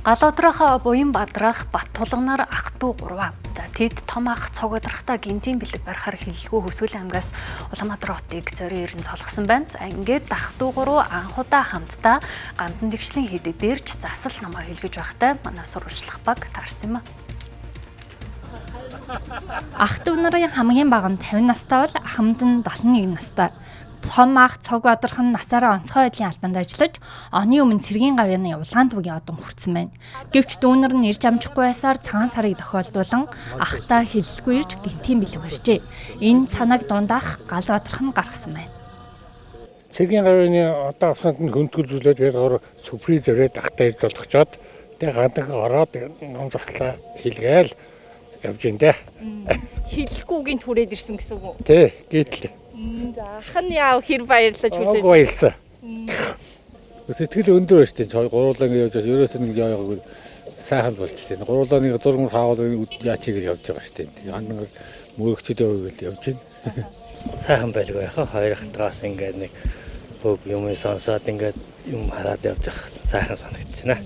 Галуудрах буян бадрах бат тулганаар ах トゥ 3. За тэд том ах цог одрахтаа гинтийн бэлэг барихаар хилэлгүй Хөсгөлийн аймгаас Улаанбаатар хотыг зорин ирэн цолгосон байна. За ингээд ах トゥ 3 анхудаа хамтдаа Гандан тэгшлийн хідэ дээрч засал намаа хэлгэж байхтай манай сурвалжлах баг таарсан юм. Ах トゥ нарын хамгийн бага нь 50 настай бол ахмад нь 71 настай. Том ах цог одрох нь насаараа онцгой байдлын албанд ажиллаж, оны өмнө Цэргийн гавьяаны Улаан дүүгийн одон хүрсэн байна. Гэвч дүүнер нь ирж амжихгүй байсаар цагаан сарыг тохиолдуулан ахтаа хэлэлгүй ирж гинтийн бэлэг барьжээ. Энэ санааг дундах гал одрох нь гаргасан байна. Цэргийн гавьяаны одоо авсанд нь хөнтгөлжүүлээд байгаар сүфри зөрөөд ахтаа ирж золдохчоод тэг гандаг ороод ном заслаа хэлгээл явж энэ. Хэлэхгүйгийн түрээд ирсэн гэсэн үг үү? Тий, гítл. За ах нь яав хэр баярлаж хүлээж баярлсан. Сэтгэл өндөр шүү дээ. Гурлаа ингэ явж ерөөсөө нэг яагаад сайхан болж шүү дээ. Гурлаа нэг зургур хаавал яачигээр явж байгаа шүү дээ. Гандан мөрөгчд явъя гэж явж байна. Сайхан байлгүй яхаа хоёр хатгаас ингээд нэг бүх юм сонсоод ингээд юм хараад явж байгаа сайхан санагдчихна.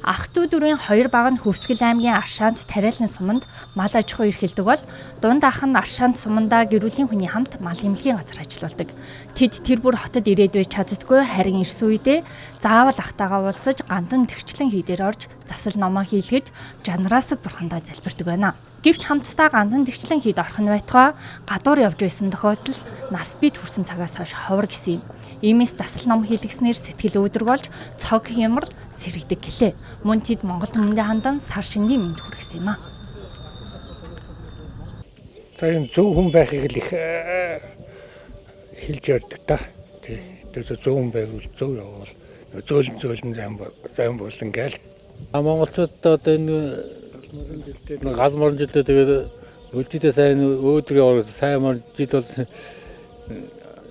Ах トゥ 4-ийн 2 баг нь Хөсгөл аймгийн Аршаанд тариалан суманд мал аж ахуй эрхэлдэг бол дунд ах нь Аршаанд сумандаа гэрүүлийн хүний хамт мал эмнэлгийн газар ажилладаг. Тэд тэр бүр хотод ирээд байж чаддгүй харин ирсэн үедээ заавал ахтайгаа уулзаж Гандан тэгчлэн хийдээр орж засал номоо хийлгэж жанараас бурхандаа залбирдаг байна. Гэвч хамтдаа Гандан тэгчлэн хийд орох нь байтугай гадуур явж байсан тохиолдол нас бит хүрсэн цагаас хойш ховор гисэн юм. Иймээс засал ном хийлгэснээр сэтгэл өөдрөг болж цог хямар сэрэгдэг гэлээ. Мөн тэд Монгол хүмүүнтэй хандан сар шингийн мэнд хүргэсэн юм а. За энэ зөв хүн байхыг л их хэлж ярьдаг та. Тэгээд зөв хүн байвал зөв явбал зөөлөн зам болон гээл. Монголчуудад одоо энэ гал морон жилдээ тэгээд үлдээдээ сайн өөдрийн сайн морон жил бол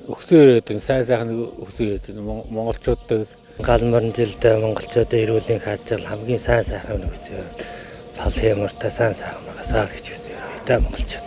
өксөөр гэдэг сайхан өксөөр гэдэг монголчуудад гал морон жилдээ монголчуудад эрүүлийн хаажил хамгийн сайн сайхан өксөөр цал хямртай сайн сайхан магасаа гэж хэлсэн юм. Монголчууд